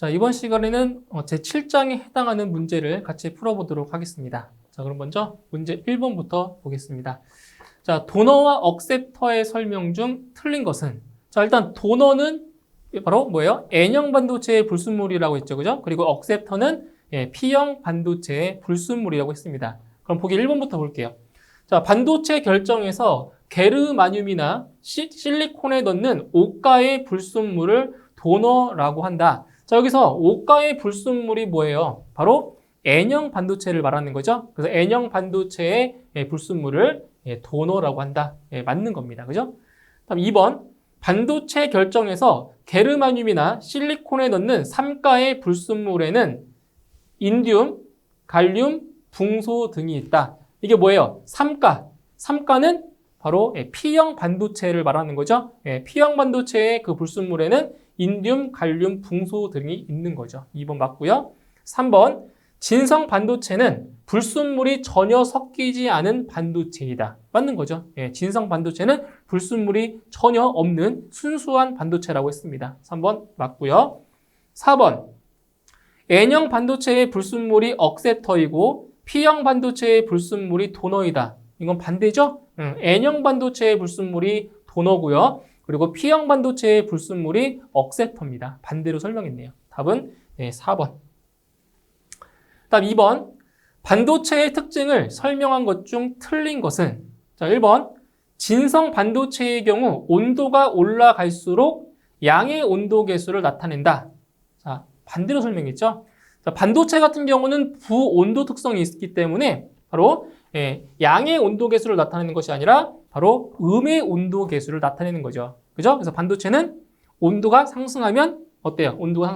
자, 이번 시간에는 제7장에 해당하는 문제를 같이 풀어보도록 하겠습니다. 자, 그럼 먼저 문제 1번부터 보겠습니다. 자, 도너와 억셉터의 설명 중 틀린 것은? 자, 일단 도너는 바로 뭐예요? N형 반도체의 불순물이라고 했죠. 그죠? 그리고 억셉터는 P형 반도체의 불순물이라고 했습니다. 그럼 보기 1번부터 볼게요. 자, 반도체 결정에서 게르마늄이나 실리콘에 넣는 오가의 불순물을 도너라고 한다. 자, 여기서 오가의 불순물이 뭐예요? 바로 N형 반도체를 말하는 거죠. 그래서 N형 반도체의 불순물을 도너라고 한다. 맞는 겁니다. 그죠? 다음 2번. 반도체 결정에서 게르마늄이나 실리콘에 넣는 3가의 불순물에는 인디움, 갈륨, 붕소 등이 있다. 이게 뭐예요? 3가. 3가는 바로 P형 반도체를 말하는 거죠. P형 반도체의 그 불순물에는 인디움, 갈륨, 붕소 등이 있는 거죠. 2번 맞고요. 3번. 진성 반도체는 불순물이 전혀 섞이지 않은 반도체이다. 맞는 거죠. 진성 반도체는 불순물이 전혀 없는 순수한 반도체라고 했습니다. 3번 맞고요. 4번. N형 반도체의 불순물이 억셉터이고 P형 반도체의 불순물이 도너이다. 이건 반대죠? N형 반도체의 불순물이 도너고요. 그리고 P형 반도체의 불순물이 억셉터입니다. 반대로 설명했네요. 답은 4번. 다음 2번. 반도체의 특징을 설명한 것 중 틀린 것은? 자, 1번. 진성 반도체의 경우 온도가 올라갈수록 양의 온도 계수를 나타낸다. 자, 반대로 설명했죠. 자, 반도체 같은 경우는 부온도 특성이 있기 때문에 바로 양의 온도 계수를 나타내는 것이 아니라 바로 음의 온도 계수를 나타내는 거죠. 그죠? 그래서 반도체는 온도가 상승하면 어때요? 온도가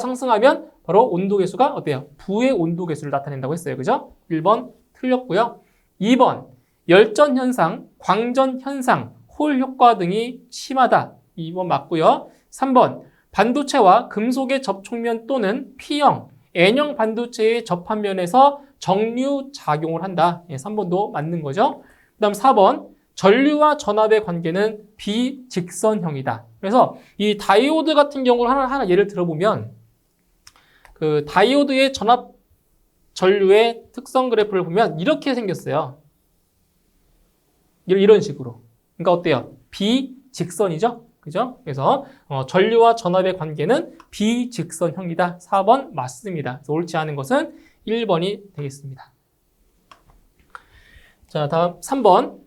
상승하면 바로 온도 계수가 어때요? 부의 온도 계수를 나타낸다고 했어요. 그죠? 1번 틀렸고요. 2번. 열전 현상, 광전 현상, 홀 효과 등이 심하다. 2번 맞고요. 3번. 반도체와 금속의 접촉면 또는 P형, N형 반도체의 접합면에서 정류 작용을 한다. 3번도 맞는 거죠. 그 다음 4번. 전류와 전압의 관계는 비직선형이다. 그래서 이 다이오드 같은 경우를 하나 예를 들어보면 그 다이오드의 전압 전류의 특성 그래프를 보면 이렇게 생겼어요. 이런 식으로. 그러니까 어때요? 비직선이죠? 그죠? 그래서 전류와 전압의 관계는 비직선형이다. 4번 맞습니다. 그래서 옳지 않은 것은 1번이 되겠습니다. 자, 다음 3번.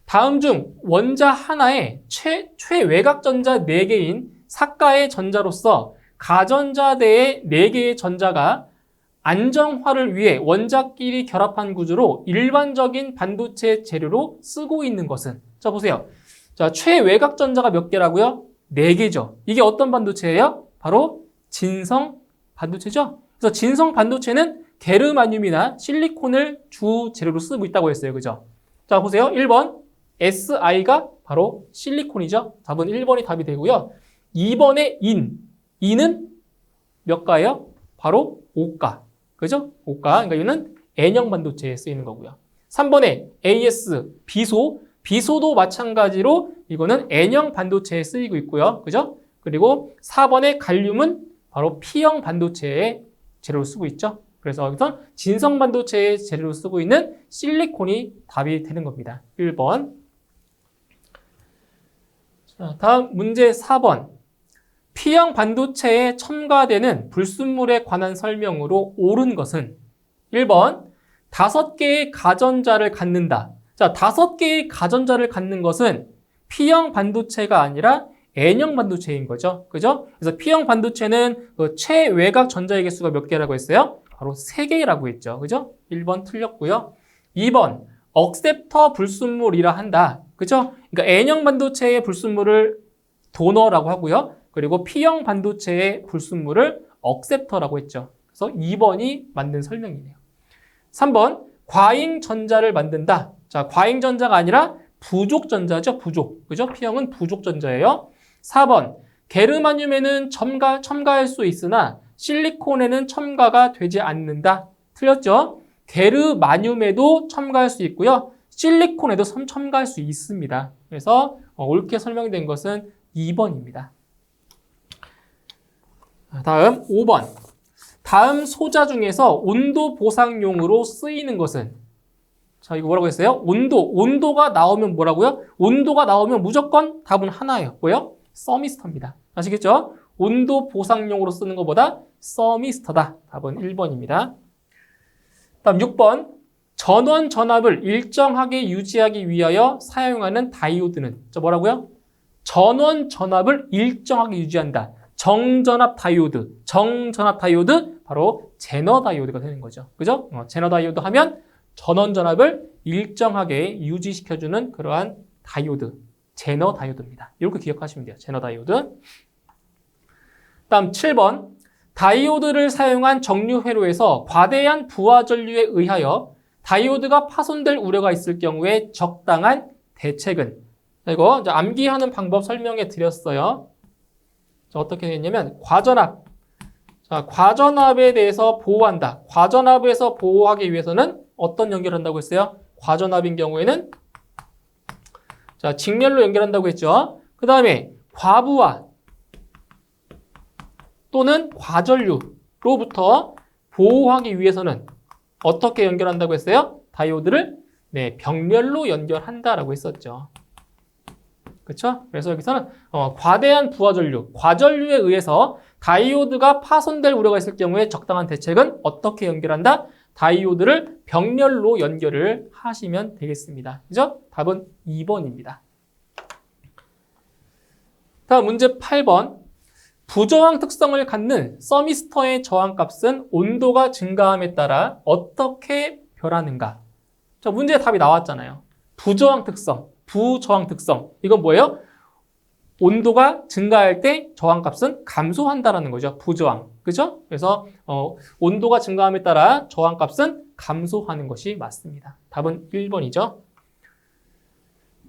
다음 중 원자 하나에 최외곽전자 4개인 사가의 전자로서 가전자대의 4개의 전자가 안정화를 위해 원자끼리 결합한 구조로 일반적인 반도체 재료로 쓰고 있는 것은? 자, 보세요. 자, 최외곽전자가 몇 개라고요? 4개죠. 이게 어떤 반도체예요? 바로 진성 반도체죠. 그래서 진성 반도체는 게르마늄이나 실리콘을 주 재료로 쓰고 있다고 했어요. 그죠? 자, 보세요. 1번. SI가 바로 실리콘이죠. 답은 1번이 답이 되고요. 2번의 인은 몇 가예요? 바로 5가. 그죠? 5가. 그러니까 이는 N형 반도체에 쓰이는 거고요. 3번의 AS, 비소도 마찬가지로 이거는 N형 반도체에 쓰이고 있고요. 그죠? 그리고 4번의 갈륨은 바로 P형 반도체의 재료로 쓰고 있죠. 그래서 여기서 진성 반도체의 재료로 쓰고 있는 실리콘이 답이 되는 겁니다. 1번. 자, 다음 문제 4번. P형 반도체에 첨가되는 불순물에 관한 설명으로 옳은 것은? 1번. 5개의 가전자를 갖는다. 자, 5개의 가전자를 갖는 것은 P형 반도체가 아니라 N형 반도체인 거죠. 그죠? 그래서 P형 반도체는 그 최외곽 전자의 개수가 몇 개라고 했어요? 바로 3개라고 했죠. 그죠? 1번 틀렸고요. 2번. 억셉터 불순물이라 한다. 그죠? 그러니까 N형 반도체의 불순물을 도너라고 하고요. 그리고 P형 반도체의 불순물을 억셉터라고 했죠. 그래서 2번이 맞는 설명이네요. 3번. 과잉전자를 만든다. 자, 과잉전자가 아니라 부족전자죠. 부족. 그죠? P형은 부족전자예요. 4번. 게르마늄에는 첨가할 수 있으나 실리콘에는 첨가가 되지 않는다. 틀렸죠? 게르마늄에도 첨가할 수 있고요. 실리콘에도 첨가할 수 있습니다. 그래서 옳게 설명된 것은 2번입니다. 다음 5번. 다음 소자 중에서 온도 보상용으로 쓰이는 것은? 자, 이거 뭐라고 했어요? 온도가 나오면 뭐라고요? 온도가 나오면 무조건 답은 하나예요. 뭐요? 서미스터입니다. 아시겠죠? 온도 보상용으로 쓰는 것보다 서미스터다. 답은 1번입니다. 다음 6번. 전원 전압을 일정하게 유지하기 위하여 사용하는 다이오드는? 자, 뭐라고요? 전원 전압을 일정하게 유지한다. 정전압 다이오드, 바로 제너 다이오드가 되는 거죠. 그죠? 제너 다이오드 하면 전원 전압을 일정하게 유지시켜주는 그러한 다이오드, 제너 다이오드입니다. 이렇게 기억하시면 돼요. 제너 다이오드. 다음 7번. 다이오드를 사용한 정류 회로에서 과대한 부하 전류에 의하여 다이오드가 파손될 우려가 있을 경우에 적당한 대책은? 이거 이제 암기하는 방법 설명해 드렸어요. 자, 어떻게 되냐면 과전압. 자, 과전압에 대해서 보호한다. 과전압에서 보호하기 위해서는 어떤 연결을 한다고 했어요? 과전압인 경우에는 자, 직렬로 연결한다고 했죠. 그 다음에 과부하 또는 과전류로부터 보호하기 위해서는 어떻게 연결한다고 했어요? 다이오드를 병렬로 연결한다라고 했었죠. 그렇죠? 그래서 여기서는 과대한 부하 전류, 과전류에 의해서 다이오드가 파손될 우려가 있을 경우에 적당한 대책은 어떻게 연결한다? 다이오드를 병렬로 연결을 하시면 되겠습니다. 그죠? 답은 2번입니다. 다음 문제 8번. 부저항 특성을 갖는 서미스터의 저항값은 온도가 증가함에 따라 어떻게 변하는가? 자, 문제에 답이 나왔잖아요. 부저항 특성. 이건 뭐예요? 온도가 증가할 때 저항값은 감소한다라는 거죠. 부저항. 그죠? 그래서 온도가 증가함에 따라 저항값은 감소하는 것이 맞습니다. 답은 1번이죠.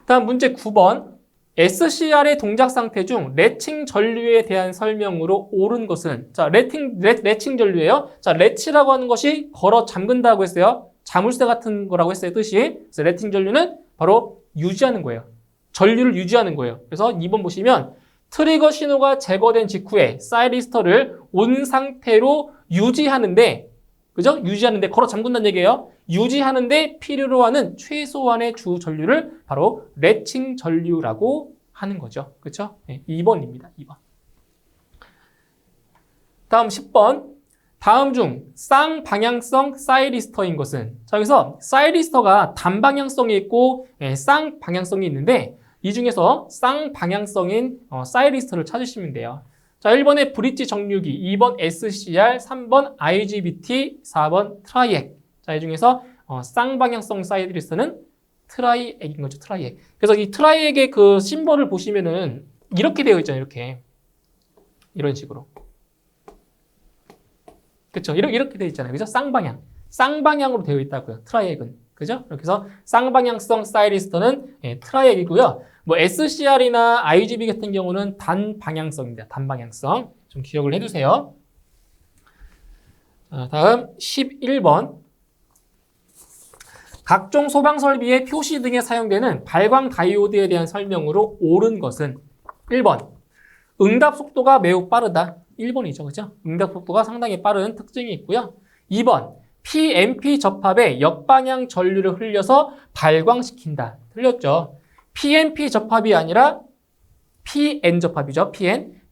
다음 문제 9번. SCR의 동작 상태 중 레칭 전류에 대한 설명으로 옳은 것은? 자, 레칭 전류예요. 자, 레치라고 하는 것이 걸어 잠근다고 했어요. 자물쇠 같은 거라고 했어요, 뜻이. 그래서 레칭 전류는 바로 유지하는 거예요. 전류를 유지하는 거예요. 그래서 2번 보시면 트리거 신호가 제거된 직후에 사이리스터를 온 상태로 유지하는데, 그죠? 유지하는데, 걸어 잠근다는 얘기예요. 유지하는데 필요로 하는 최소한의 주 전류를 바로 레칭 전류라고 하는 거죠. 그렇죠? 네, 2번입니다. 2번. 다음 10번. 다음 중 쌍방향성 사이리스터인 것은? 자, 여기서 사이리스터가 단방향성이 있고 쌍방향성이 있는데 이 중에서 쌍방향성인 사이리스터를 찾으시면 돼요. 자, 1번에 브릿지 정류기, 2번 SCR, 3번 IGBT, 4번 트라이액. 자, 이 중에서 쌍방향성 사이리스터는 트라이액인 거죠. 트라이액. 그래서 이 트라이액의 그 심벌을 보시면은 이렇게 되어 있잖아요. 이렇게. 이런 식으로. 그렇죠? 이렇게 되어 있잖아요. 그죠? 쌍방향으로 되어 있다고요. 트라이액은. 그죠? 그래서 쌍방향성 사이리스터는 트라이액이고요. 뭐 SCR이나 IGB 같은 경우는 단방향성입니다. 단방향성. 좀 기억을 해두세요. 자, 다음 11번. 각종 소방 설비의 표시 등에 사용되는 발광 다이오드에 대한 설명으로 옳은 것은? 1번. 응답 속도가 매우 빠르다. 1번이죠. 그죠? 응답 속도가 상당히 빠른 특징이 있고요. 2번. PMP 접합에 역방향 전류를 흘려서 발광시킨다. 틀렸죠? PMP 접합이 아니라 PN 접합이죠.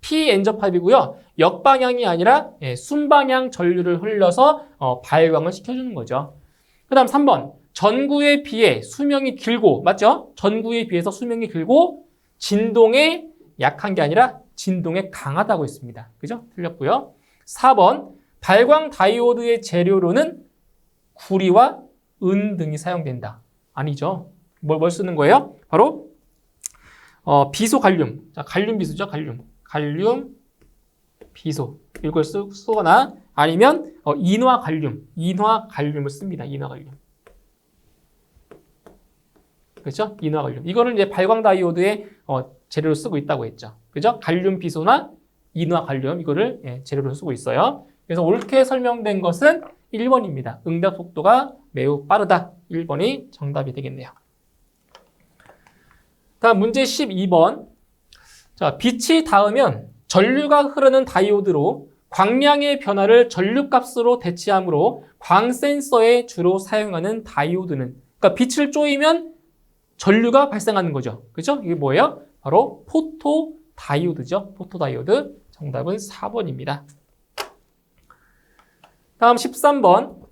PN 접합이고요. 역방향이 아니라 순방향 전류를 흘려서 발광을 시켜주는 거죠. 그 다음 3번. 전구에 비해 수명이 길고, 맞죠? 전구에 비해서 수명이 길고 진동에 약한 게 아니라 진동에 강하다고 했습니다. 그죠? 틀렸고요. 4번. 발광 다이오드의 재료로는 구리와 은 등이 사용된다. 아니죠. 뭘 쓰는 거예요? 바로 비소 갈륨. 자, 갈륨 비소죠. 갈륨 비소. 이걸 쓰거나 아니면 인화 갈륨을 씁니다. 인화 갈륨. 그렇죠? 인화 갈륨. 이거를 이제 발광 다이오드의 재료로 쓰고 있다고 했죠. 그죠? 갈륨 비소나 인화 갈륨 이거를 재료로 쓰고 있어요. 그래서 옳게 설명된 것은 1번입니다. 응답 속도가 매우 빠르다. 1번이 정답이 되겠네요. 다음 문제 12번. 자, 빛이 닿으면 전류가 흐르는 다이오드로 광량의 변화를 전류값으로 대체하므로 광센서에 주로 사용하는 다이오드는, 그러니까 빛을 쪼이면 전류가 발생하는 거죠. 그죠? 이게 뭐예요? 바로 포토 다이오드죠. 포토 다이오드. 정답은 4번입니다. 다음 13번.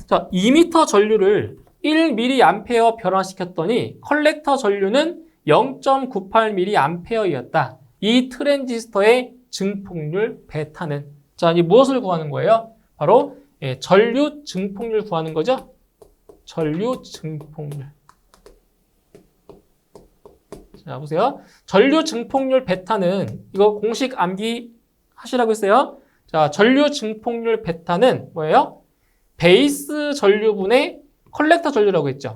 자, 2m 전류를 1mA 변화시켰더니 컬렉터 전류는 0.98mA였다. 이 트랜지스터의 증폭률 베타는, 자, 이 무엇을 구하는 거예요? 바로 전류 증폭률 구하는 거죠. 전류 증폭률. 자, 보세요. 전류 증폭률 베타는, 이거 공식 암기 하시라고 했어요. 자, 전류 증폭률 베타는 뭐예요? 베이스 전류분의 컬렉터 전류라고 했죠.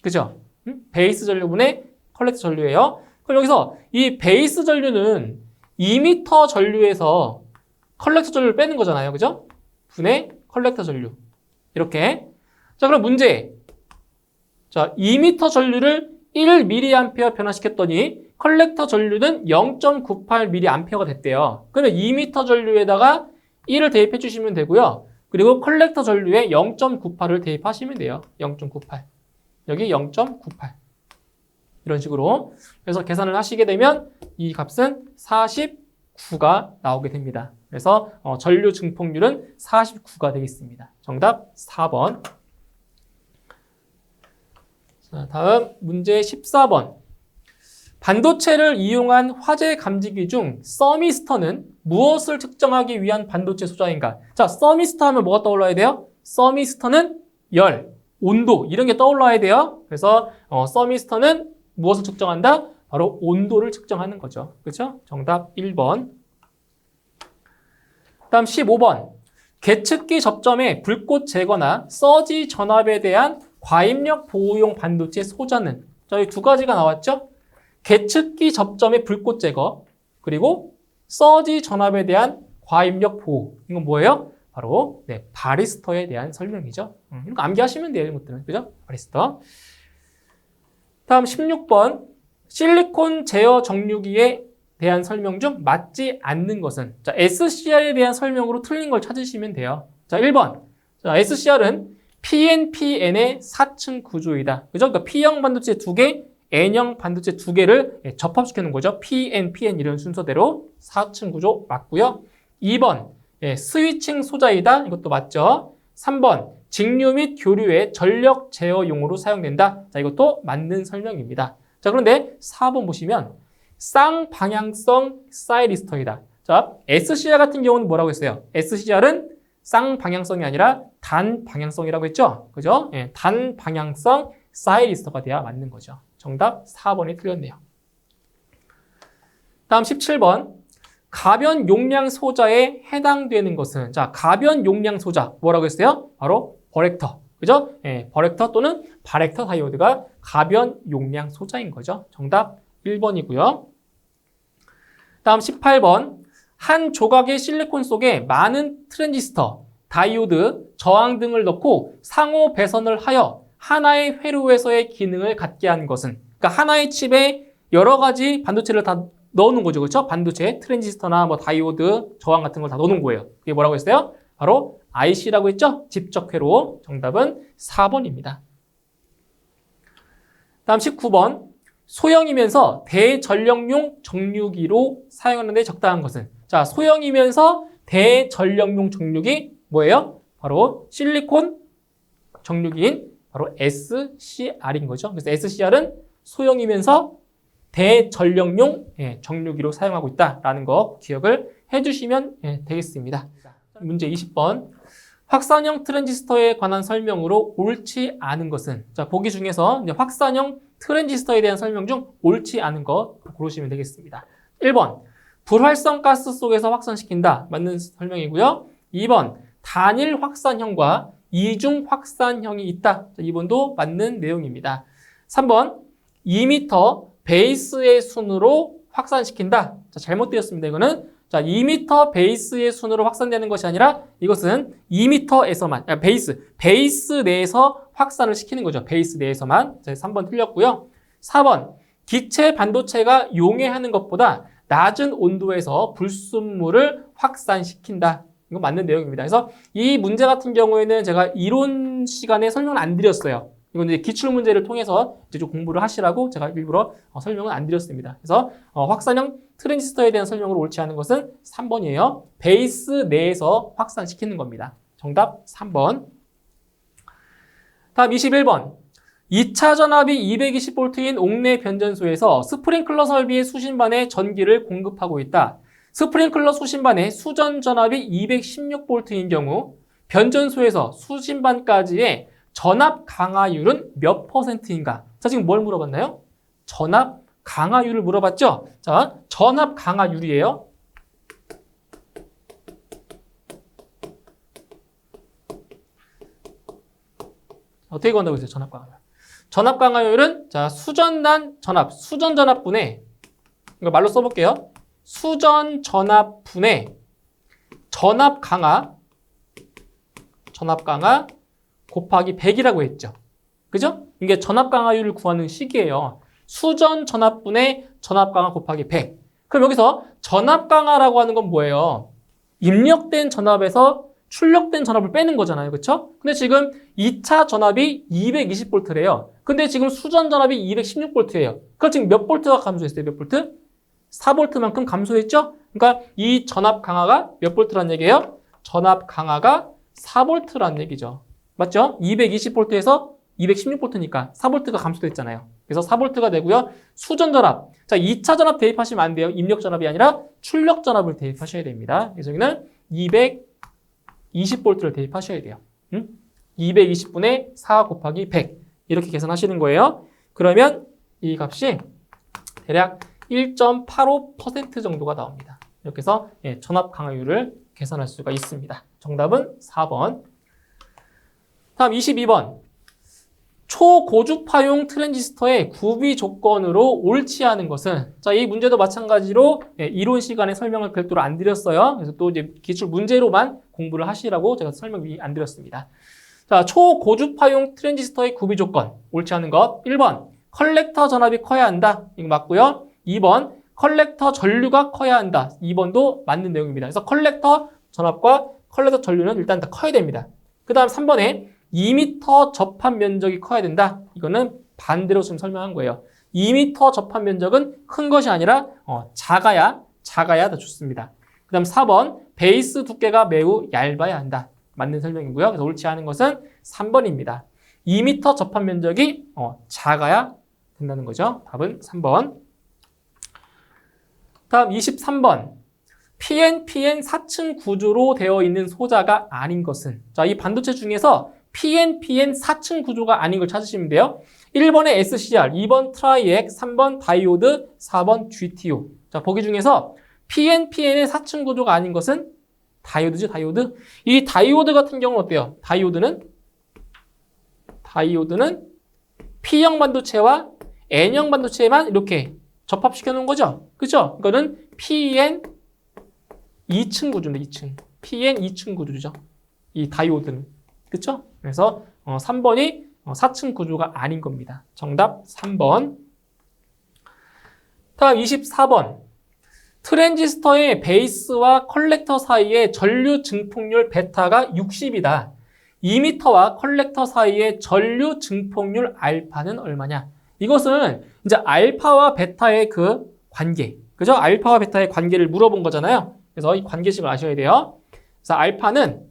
그죠? 베이스 전류분의 컬렉터 전류예요. 그럼 여기서 이 베이스 전류는 2m 전류에서 컬렉터 전류를 빼는 거잖아요. 그죠? 분의 컬렉터 전류. 이렇게. 자, 그럼 문제. 자, 2m 전류를 1mA 변화시켰더니 컬렉터 전류는 0.98mA가 됐대요. 그러면 2m 전류에다가 1을 대입해 주시면 되고요. 그리고 컬렉터 전류에 0.98을 대입하시면 돼요. 0.98. 여기 0.98. 이런 식으로. 그래서 계산을 하시게 되면 이 값은 49가 나오게 됩니다. 그래서 전류 증폭률은 49가 되겠습니다. 정답 4번. 자, 다음 문제 14번. 반도체를 이용한 화재 감지기 중 서미스터는 무엇을 측정하기 위한 반도체 소자인가? 자, 서미스터 하면 뭐가 떠올라야 돼요? 서미스터는 열, 온도 이런 게 떠올라야 돼요. 그래서 서미스터는 무엇을 측정한다? 바로 온도를 측정하는 거죠. 그렇죠? 정답 1번. 다음 15번. 계측기 접점의 불꽃 제거나 서지 전압에 대한 과입력 보호용 반도체 소자는, 자, 이 두 가지가 나왔죠? 계측기 접점의 불꽃 제거, 그리고 서지 전압에 대한 과입력 보호. 이건 뭐예요? 바로 바리스터에 대한 설명이죠. 이런 거 암기하시면 돼요. 이런 것들은. 그죠? 바리스터. 다음 16번. 실리콘 제어 정류기에 대한 설명 중 맞지 않는 것은, 자, SCR에 대한 설명으로 틀린 걸 찾으시면 돼요. 자, 1번. 자, SCR은 PNPN의 4층 구조이다. 그죠? 그러니까 P형 반도체 2개, N형 반도체 2개를 접합시키는 거죠. PNPN 이런 순서대로 4층 구조 맞고요. 2번. 스위칭 소자이다. 이것도 맞죠. 3번. 직류 및 교류의 전력 제어용으로 사용된다. 자, 이것도 맞는 설명입니다. 자, 그런데 4번 보시면 쌍방향성 사이리스터이다. 자, SCR 같은 경우는 뭐라고 했어요? SCR은 쌍방향성이 아니라 단방향성이라고 했죠? 그죠? 단방향성 사이리스터가 돼야 맞는 거죠. 정답 4번이 틀렸네요. 다음 17번. 가변 용량 소자에 해당되는 것은, 자, 가변 용량 소자 뭐라고 했어요? 바로 버렉터. 그죠? 버렉터 또는 바렉터 다이오드가 가변 용량 소자인 거죠. 정답 1번이고요. 다음 18번. 한 조각의 실리콘 속에 많은 트랜지스터, 다이오드, 저항 등을 넣고 상호 배선을 하여 하나의 회로에서의 기능을 갖게 한 것은, 그러니까 하나의 칩에 여러 가지 반도체를 다 넣어놓은 거죠. 그렇죠? 반도체, 트랜지스터나 뭐 다이오드, 저항 같은 걸 다 넣어놓은 거예요. 그게 뭐라고 했어요? 바로 IC라고 했죠? 집적 회로. 정답은 4번입니다. 다음 19번. 소형이면서 대전력용 정류기로 사용하는 데 적당한 것은, 자, 소형이면서 대전력용 정류기 뭐예요? 바로 실리콘 정류기인 바로 SCR인 거죠. 그래서 SCR은 소형이면서 대전력용 정류기로 사용하고 있다라는 거 기억을 해주시면 되겠습니다. 문제 20번. 확산형 트랜지스터에 관한 설명으로 옳지 않은 것은, 자, 보기 중에서 이제 확산형 트랜지스터에 대한 설명 중 옳지 않은 것 고르시면 되겠습니다. 1번. 불활성 가스 속에서 확산시킨다. 맞는 설명이고요. 2번. 단일 확산형과 이중 확산형이 있다. 자, 2번도 맞는 내용입니다. 3번. 2m 베이스의 순으로 확산시킨다. 자, 잘못되었습니다. 이거는, 자, 2m 베이스의 순으로 확산되는 것이 아니라 이것은 2m에서만, 베이스 내에서 확산을 시키는 거죠. 베이스 내에서만. 자, 3번 틀렸고요. 4번. 기체 반도체가 용해하는 것보다 낮은 온도에서 불순물을 확산시킨다. 이거 맞는 내용입니다. 그래서 이 문제 같은 경우에는 제가 이론 시간에 설명을 안 드렸어요. 이건 이제 기출 문제를 통해서 이제 좀 공부를 하시라고 제가 일부러 설명을 안 드렸습니다. 그래서 확산형 트랜지스터에 대한 설명을 옳지 않은 것은 3번이에요. 베이스 내에서 확산시키는 겁니다. 정답 3번. 다음 21번. 2차 전압이 220V인 옥내 변전소에서 스프링클러 설비의 수신반에 전기를 공급하고 있다. 스프링클러 수신반의 수전 전압이 216V인 경우 변전소에서 수신반까지의 전압 강하율은 몇 %인가? 자, 지금 뭘 물어봤나요? 전압 강하율을 물어봤죠? 자, 전압 강하율이에요. 어떻게 구한다고 했어요? 전압 강하율. 전압 강하율은 자, 수전 전압분의 이거 말로 써볼게요. 수전 전압분의 전압 강하 곱하기 100이라고 했죠. 그죠? 이게 전압 강하율을 구하는 식이에요. 수전 전압분의 전압 강하 곱하기 100. 그럼 여기서 전압 강하라고 하는 건 뭐예요? 입력된 전압에서 출력된 전압을 빼는 거잖아요. 그렇죠? 근데 지금 2차 전압이 220V래요. 근데 지금 수전 전압이 216V예요. 그럼 지금 몇 볼트가 감소했어요? 몇 볼트? 4V만큼 감소했죠? 그러니까 이 전압 강하가 몇 볼트란 얘기예요? 전압 강하가 4V란 얘기죠. 맞죠? 220V에서 216V니까 4V가 감소됐잖아요. 그래서 4V가 되고요. 수전 전압. 자, 2차 전압 대입하시면 안 돼요. 입력 전압이 아니라 출력 전압을 대입하셔야 됩니다. 그래서 여기는 220V를 대입하셔야 돼요. 220분의 4 곱하기 100 이렇게 계산하시는 거예요. 그러면 이 값이 대략 1.85% 정도가 나옵니다. 이렇게 해서 전압 강하율을 계산할 수가 있습니다. 정답은 4번. 다음 22번. 초고주파용 트랜지스터의 구비 조건으로 옳지 않은 것은, 자, 이 문제도 마찬가지로 이론 시간에 설명을 별도로 안 드렸어요. 그래서 또 이제 기출 문제로만 공부를 하시라고 제가 설명이 안 드렸습니다. 자, 초고주파용 트랜지스터의 구비 조건, 옳지 않은 것. 1번, 컬렉터 전압이 커야 한다. 이거 맞고요. 2번, 컬렉터 전류가 커야 한다. 2번도 맞는 내용입니다. 그래서 컬렉터 전압과 컬렉터 전류는 일단 다 커야 됩니다. 그 다음 3번에 2m 접합 면적이 커야 된다. 이거는 반대로 지금 설명한 거예요. 2m 접합 면적은 큰 것이 아니라 작아야 더 좋습니다. 그 다음 4번 베이스 두께가 매우 얇아야 한다. 맞는 설명이고요. 그래서 옳지 않은 것은 3번입니다. 2m 접합 면적이 작아야 된다는 거죠. 답은 3번. 다음 23번. PNPN 4층 구조로 되어 있는 소자가 아닌 것은, 자, 이 반도체 중에서 PNPN 4층 구조가 아닌 걸 찾으시면 돼요. 1번에 SCR, 2번 트라이액, 3번 다이오드, 4번 GTO. 자, 보기 중에서 PNPN의 4층 구조가 아닌 것은 다이오드죠, 다이오드. 이 다이오드 같은 경우는 어때요? 다이오드는 P형 반도체와 N형 반도체에만 이렇게 접합시켜 놓은 거죠. 그죠? 이거는 PN 2층 구조인데 2층. PN 2층 구조죠. 이 다이오드는. 그쵸? 그래서 3번이 4층 구조가 아닌 겁니다. 정답 3번. 다음 24번. 트랜지스터의 베이스와 컬렉터 사이의 전류 증폭률 베타가 60이다. 2m와 컬렉터 사이의 전류 증폭률 알파는 얼마냐? 이것은 이제 알파와 베타의 그 관계. 그죠? 알파와 베타의 관계를 물어본 거잖아요. 그래서 이 관계식을 아셔야 돼요. 그래서 알파는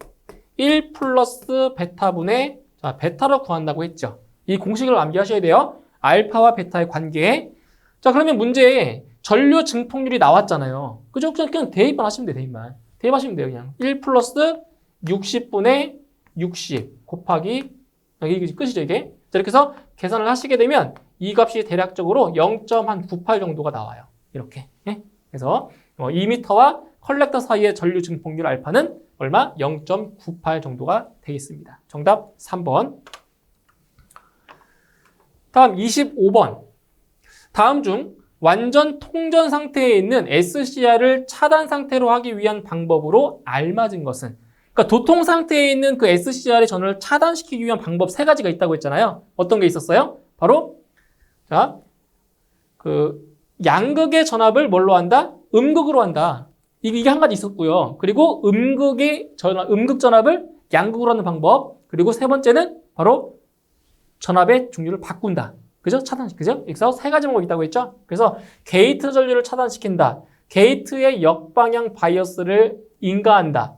1 플러스 베타분의, 자, 베타로 구한다고 했죠. 이 공식을 암기하셔야 돼요. 알파와 베타의 관계. 자, 그러면 문제에 전류 증폭률이 나왔잖아요. 그죠? 그냥 대입만 하시면 돼요, 대입만. 대입하시면 돼요, 그냥. 1 플러스 60분의 60 곱하기, 이게 끝이죠, 이게. 자, 이렇게 해서 계산을 하시게 되면 이 값이 대략적으로 0.98 정도가 나와요. 이렇게. 예? 그래서 2m와 컬렉터 사이의 전류 증폭률 알파는 얼마? 0.98 정도가 되겠습니다. 정답 3번. 다음 25번. 다음 중 완전 통전 상태에 있는 SCR을 차단 상태로 하기 위한 방법으로 알맞은 것은, 그러니까 도통 상태에 있는 그 SCR의 전원을 차단시키기 위한 방법 3가지가 있다고 했잖아요. 어떤 게 있었어요? 바로 자, 그 양극의 전압을 뭘로 한다? 음극으로 한다. 이게 한 가지 있었고요. 그리고 음극 전압을 양극으로 하는 방법. 그리고 세 번째는 바로 전압의 종류를 바꾼다. 그죠? 그죠? 여기서 세 가지 방법이 있다고 했죠? 그래서 게이트 전류를 차단시킨다. 게이트의 역방향 바이어스를 인가한다.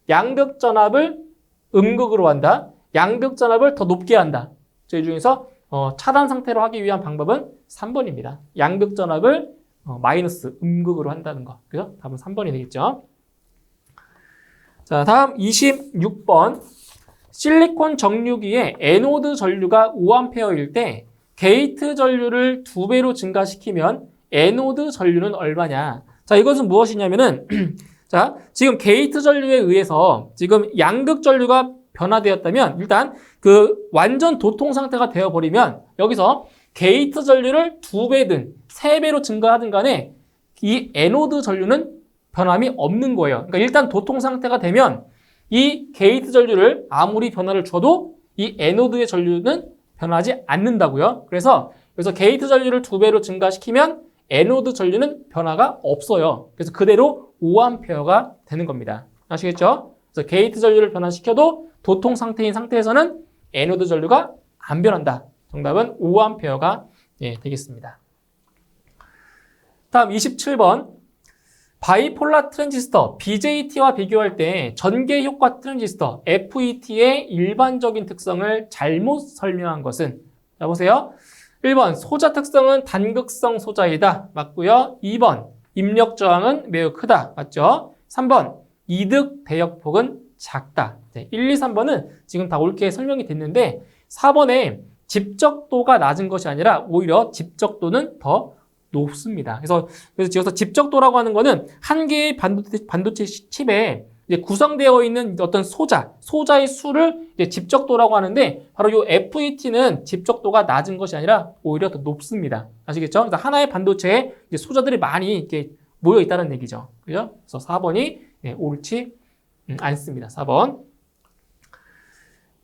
양극 전압을 음극으로 한다. 양극 전압을 더 높게 한다. 이 중에서 차단 상태로 하기 위한 방법은 3번입니다. 양극 전압을 마이너스 음극으로 한다는 거. 그죠? 답은 3번이 되겠죠. 자, 다음 26번. 실리콘 정류기에 에노드 전류가 5A일 때 게이트 전류를 2배로 증가시키면 에노드 전류는 얼마냐? 자, 이것은 무엇이냐면은 자, 지금 게이트 전류에 의해서 지금 양극 전류가 변화되었다면 일단 그 완전 도통 상태가 되어버리면 여기서 게이트 전류를 2배든 3배로 증가하든 간에 이 에노드 전류는 변함이 없는 거예요. 그러니까 일단 도통 상태가 되면 이 게이트 전류를 아무리 변화를 줘도 이 에노드의 전류는 변하지 않는다고요. 그래서 게이트 전류를 2배로 증가시키면 에노드 전류는 변화가 없어요. 그래서 그대로 5A가 되는 겁니다. 아시겠죠? 그래서 게이트 전류를 변화시켜도 도통 상태인 상태에서는 에노드 전류가 안 변한다. 정답은 5A가 되겠습니다. 다음 27번. 바이폴라 트랜지스터 BJT와 비교할 때 전개 효과 트랜지스터 FET의 일반적인 특성을 잘못 설명한 것은? 자, 보세요. 1번 소자 특성은 단극성 소자이다. 맞고요. 2번 입력 저항은 매우 크다. 맞죠? 3번 이득 대역폭은 작다. 1, 2, 3번은 지금 다 옳게 설명이 됐는데 4번에 집적도가 낮은 것이 아니라 오히려 집적도는 더 높습니다. 그래서 지어서 집적도라고 하는 거는 한 개의 반도체 칩에 이제 구성되어 있는 어떤 소자의 수를 이제 집적도라고 하는데 바로 이 FET는 집적도가 낮은 것이 아니라 오히려 더 높습니다. 아시겠죠? 그래서 하나의 반도체에 이제 소자들이 많이 이렇게 모여 있다는 얘기죠. 그죠? 그래서 4번이 옳지 않습니다. 4번.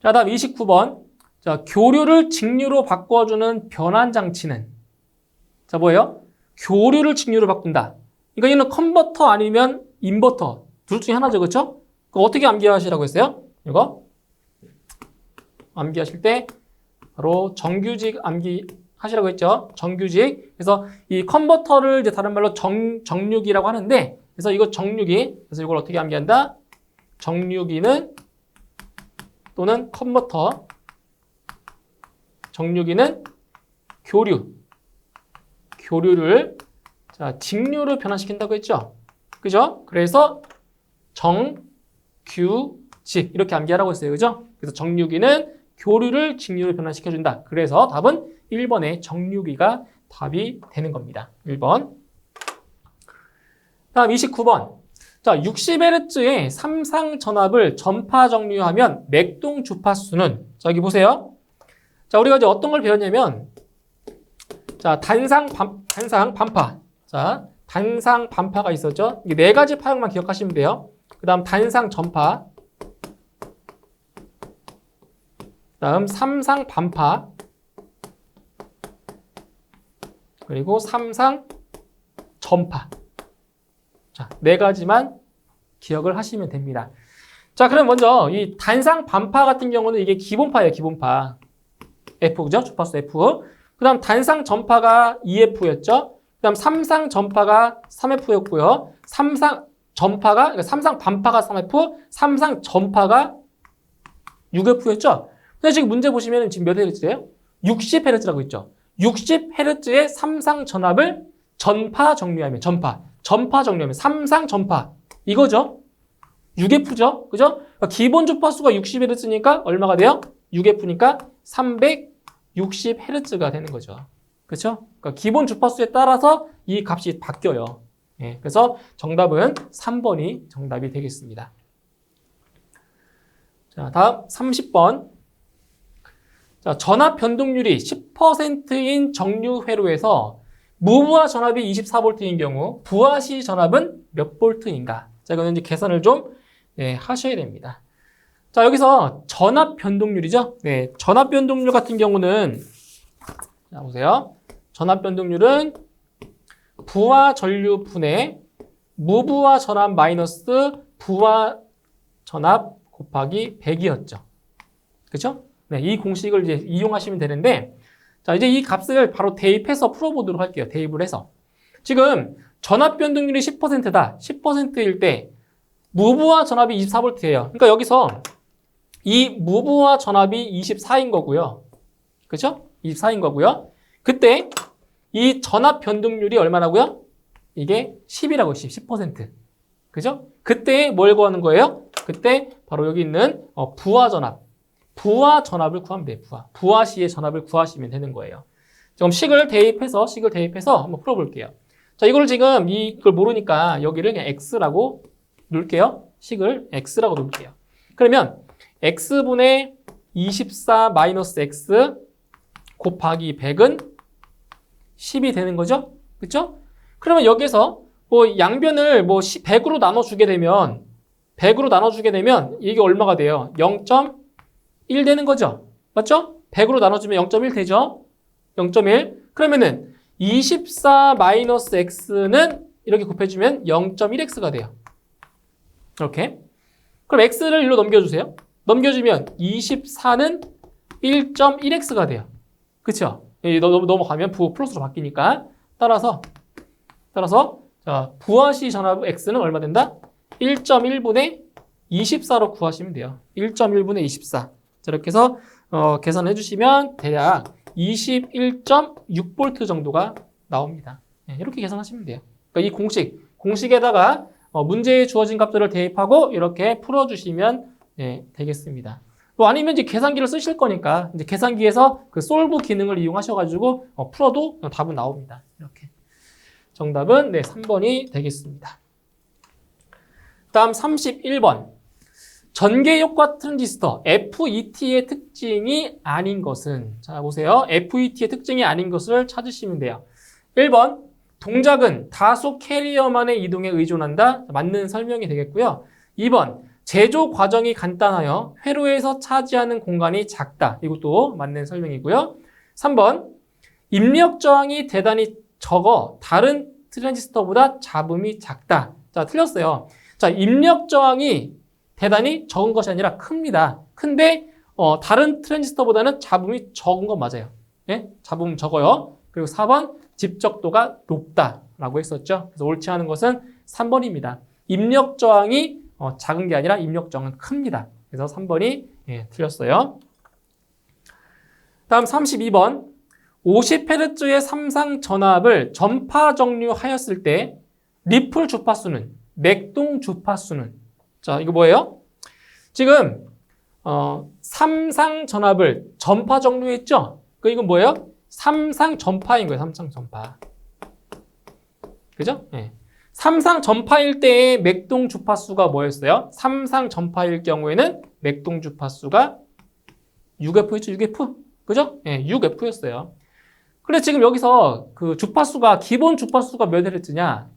자, 다음 29번. 자, 교류를 직류로 바꿔주는 변환 장치는? 자, 뭐예요? 교류를 직류로 바꾼다. 그러니까 이는 컨버터 아니면 인버터. 둘 중에 하나죠. 그렇죠? 그거 어떻게 암기하시라고 했어요? 이거 암기하실 때 바로 정규직 암기하시라고 했죠. 정규직. 그래서 이 컨버터를 이제 다른 말로 정류기라고 하는데 그래서 이거 정류기. 그래서 이걸 어떻게 암기한다? 정류기는 또는 컨버터. 정류기는 교류를 자, 직류로 변화시킨다고 했죠. 그죠? 그래서 정규직 이렇게 암기하라고 했어요. 그죠? 그래서 정류기는 교류를 직류로 변화시켜준다. 그래서 답은 1번의 정류기가 답이 되는 겁니다. 1번. 다음 29번. 자, 60Hz의 삼상 전압을 전파 정류하면 맥동 주파수는? 자, 여기 보세요. 자, 우리가 이제 어떤 걸 배웠냐면 자, 단상 반파. 자, 단상 반파가 있었죠. 이게 네 가지 파형만 기억하시면 돼요. 그 다음 단상 전파. 다음 삼상 반파. 그리고 삼상 전파. 자, 네 가지만 기억을 하시면 됩니다. 자, 그럼 먼저 이 단상 반파 같은 경우는 이게 기본파예요, 기본파. F, 그죠? 주파수 F. 그 다음 단상 전파가 2F였죠. 그 다음 삼상 전파가 3F였고요. 삼상 반파가 3F, 삼상 전파가 6F였죠. 근데 지금 문제 보시면 지금 몇 Hz예요? 60Hz라고 있죠. 60Hz의 삼상 전압을 전파 정류하면 삼상 전파 이거죠. 6F죠. 그죠? 그러니까 기본 주파수가 60Hz니까 얼마가 돼요? 6F니까 360Hz가 되는 거죠. 그렇죠? 그러니까 기본 주파수에 따라서 이 값이 바뀌어요. 예, 그래서 정답은 3번이 정답이 되겠습니다. 자, 다음 30번. 자, 전압 변동률이 10%인 정류 회로에서 무부하 전압이 24V인 경우 부하시 전압은 몇 볼트인가? 자, 이거는 이제 계산을 좀 하셔야 됩니다. 자, 여기서 전압 변동률이죠. 네, 전압 변동률 같은 경우는 자, 보세요. 전압 변동률은 부하 전류 분의 무부하 전압 마이너스 부하 전압 곱하기 100이었죠. 그렇죠? 네, 이 공식을 이제 이용하시면 되는데, 자, 이제 이 값을 바로 대입해서 풀어보도록 할게요. 대입을 해서. 지금 전압 변동률이 10%다. 10%일 때 무부하 전압이 24V예요. 그러니까 여기서 이 무부하 전압이 24인 거고요. 그렇죠? 24인 거고요. 그때 이 전압 변동률이 얼마라고요? 이게 10이라고 10%. 그죠? 그때 뭘 구하는 거예요? 그때 바로 여기 있는 부하 전압을 구하면 돼요. 부하 시의 전압을 구하시면 되는 거예요. 그럼 식을 대입해서 한번 풀어볼게요. 자, 이걸 지금 이걸 모르니까 여기를 그냥 x라고 놓을게요. 식을 x라고 놓을게요. 그러면 x분의 24 마이너스 x 곱하기 100은 10이 되는 거죠? 그렇죠? 그러면 여기서 뭐 양변을 뭐 100으로 나눠주게 되면 이게 얼마가 돼요? 0.1 되는 거죠? 맞죠? 100으로 나눠주면 0.1 되죠? 0.1. 그러면은 24 마이너스 x는 이렇게 곱해주면 0.1x가 돼요. 이렇게. 그럼 x를 일로 넘겨주세요. 넘겨주면 24는 1.1x가 돼요. 그쵸? 넘어가면 플러스로 바뀌니까. 따라서 자, 부하시 전압 x는 얼마 된다? 1.1분의 24로 구하시면 돼요. 1.1분의 24. 자, 이렇게 해서 계산해 주시면 대략 21.6V 정도가 나옵니다. 네, 이렇게 계산하시면 돼요. 그러니까 이 공식에다가 문제에 주어진 값들을 대입하고 이렇게 풀어주시면 되겠습니다. 또 아니면 이제 계산기를 쓰실 거니까 이제 계산기에서 그 솔브 기능을 이용하셔가지고 풀어도 답은 나옵니다. 이렇게. 정답은 3번이 되겠습니다. 다음 31번. 전개효과 트랜지스터 FET의 특징이 아닌 것은, 자 보세요. FET의 특징이 아닌 것을 찾으시면 돼요. 1번, 동작은 다수 캐리어만의 이동에 의존한다. 맞는 설명이 되겠고요. 2번, 제조 과정이 간단하여 회로에서 차지하는 공간이 작다. 이것도 맞는 설명이고요. 3번, 입력 저항이 대단히 적어 다른 트랜지스터보다 잡음이 작다. 자, 틀렸어요. 자, 입력 저항이 대단히 적은 것이 아니라 큽니다. 큰데 다른 트랜지스터보다는 잡음이 적은 건 맞아요. 네? 잡음 적어요. 그리고 4번, 집적도가 높다라고 했었죠. 그래서 옳지 않은 것은 3번입니다. 입력 저항이 작은 게 아니라 입력 저항은 큽니다. 그래서 3번이 틀렸어요. 다음 32번. 50Hz의 삼상 전압을 전파 정류하였을 때 리플 주파수는, 맥동 주파수는, 자 이거 뭐예요? 지금 삼상 전압을 전파 정류했죠? 이건 뭐예요? 삼상 전파인 거예요. 삼상 전파. 그죠? 네. 삼상 전파일 때의 맥동 주파수가 뭐였어요? 삼상 전파일 경우에는 맥동 주파수가 6F였죠? 6F? 그죠? 네, 6F였어요. 근데 지금 여기서 그 주파수가, 기본 주파수가 몇 Hz냐?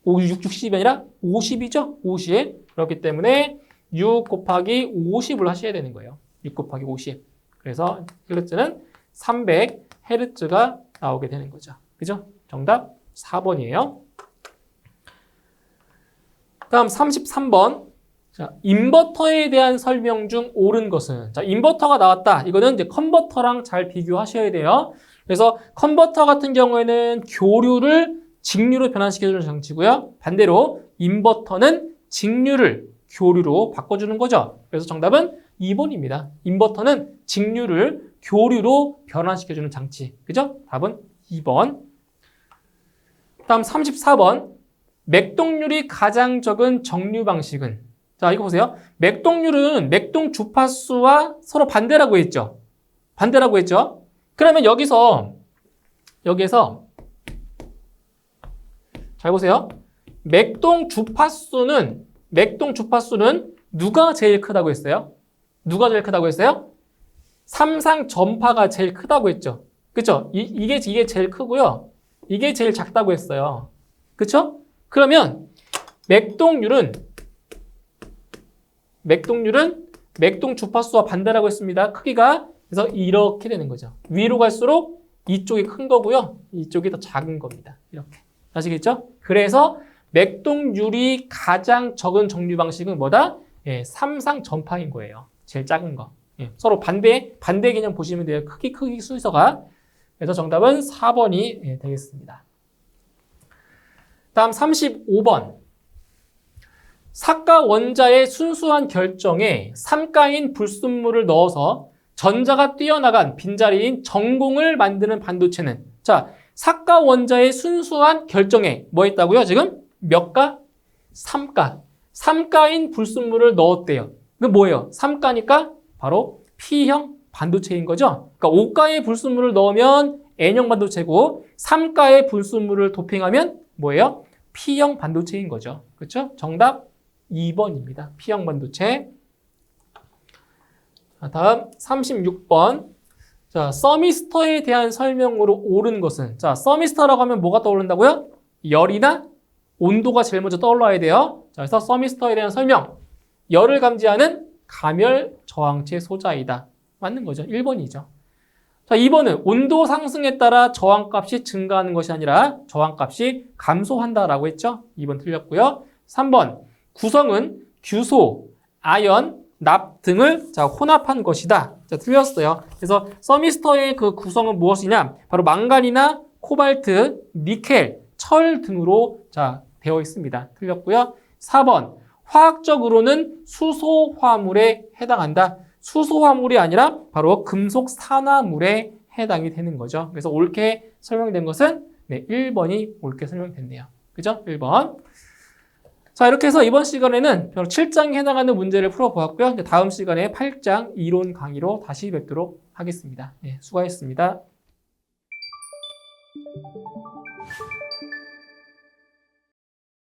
60이 아니라 50이죠? 50. 그렇기 때문에 6 곱하기 50을 하셔야 되는 거예요. 6 곱하기 50. 그래서 Hz는 300Hz가 나오게 되는 거죠. 그죠? 정답 4번이에요. 다음 33번. 자, 인버터에 대한 설명 중 옳은 것은, 자, 인버터가 나왔다. 이거는 이제 컨버터랑 잘 비교하셔야 돼요. 그래서 컨버터 같은 경우에는 교류를 직류로 변환시켜주는 장치고요. 반대로 인버터는 직류를 교류로 바꿔주는 거죠. 그래서 정답은 2번입니다. 인버터는 직류를 교류로 변환시켜주는 장치. 그죠? 답은 2번. 다음 34번. 맥동률이 가장 적은 정류 방식은, 자 이거 보세요. 맥동률은 맥동 주파수와 서로 반대라고 했죠. 그러면 여기서 잘 보세요. 맥동 주파수는 누가 제일 크다고 했어요? 삼상 전파가 제일 크다고 했죠. 그쵸? 이게 제일 크고요. 이게 제일 작다고 했어요. 그쵸? 그러면 맥동률은 맥동 주파수와 반대라고 했습니다. 크기가. 그래서 이렇게 되는 거죠. 위로 갈수록 이쪽이 큰 거고요. 이쪽이 더 작은 겁니다. 이렇게. 아시겠죠? 그래서 맥동률이 가장 적은 정류 방식은 뭐다? 예, 삼상 전파인 거예요. 제일 작은 거. 예, 서로 반대 개념 보시면 돼요. 크기 순서가. 그래서 정답은 4번이 예, 되겠습니다. 다음 35번. 삭과 원자의 순수한 결정에 삼가인 불순물을 넣어서 전자가 뛰어나간 빈자리인 전공을 만드는 반도체는, 자, 삭과 원자의 순수한 결정에 뭐 했다고요? 지금 몇 가? 3가. 3가인 불순물을 넣었대요. 그 뭐예요? 3가니까 바로 P형 반도체인 거죠. 그러니까 5가의 불순물을 넣으면 N형 반도체고 3가의 불순물을 도핑하면 뭐예요? P형 반도체인 거죠. 그렇죠? 정답 2번입니다. P형 반도체. 자, 다음 36번. 자, 서미스터에 대한 설명으로 옳은 것은, 자, 서미스터라고 하면 뭐가 떠오른다고요? 열이나 온도가 제일 먼저 떠올라야 돼요. 자, 그래서 서미스터에 대한 설명. 열을 감지하는 가멸 저항체 소자이다. 맞는 거죠. 1번이죠. 자, 2번은 온도 상승에 따라 저항값이 증가하는 것이 아니라 저항값이 감소한다라고 했죠. 2번 틀렸고요. 3번. 구성은 규소, 아연, 납 등을 자, 혼합한 것이다. 자, 틀렸어요. 그래서 서미스터의 그 구성은 무엇이냐? 바로 망간이나 코발트, 니켈, 철 등으로 자, 되어 있습니다. 틀렸고요. 4번. 화학적으로는 수소 화물에 해당한다. 수소 화물이 아니라 바로 금속 산화물에 해당이 되는 거죠. 그래서 옳게 설명된 것은 네, 1번이 옳게 설명됐네요. 그죠? 1번. 자, 이렇게 해서 이번 시간에는 7장에 해당하는 문제를 풀어보았고요. 이제 다음 시간에 8장 이론 강의로 다시 뵙도록 하겠습니다. 네, 수고하셨습니다.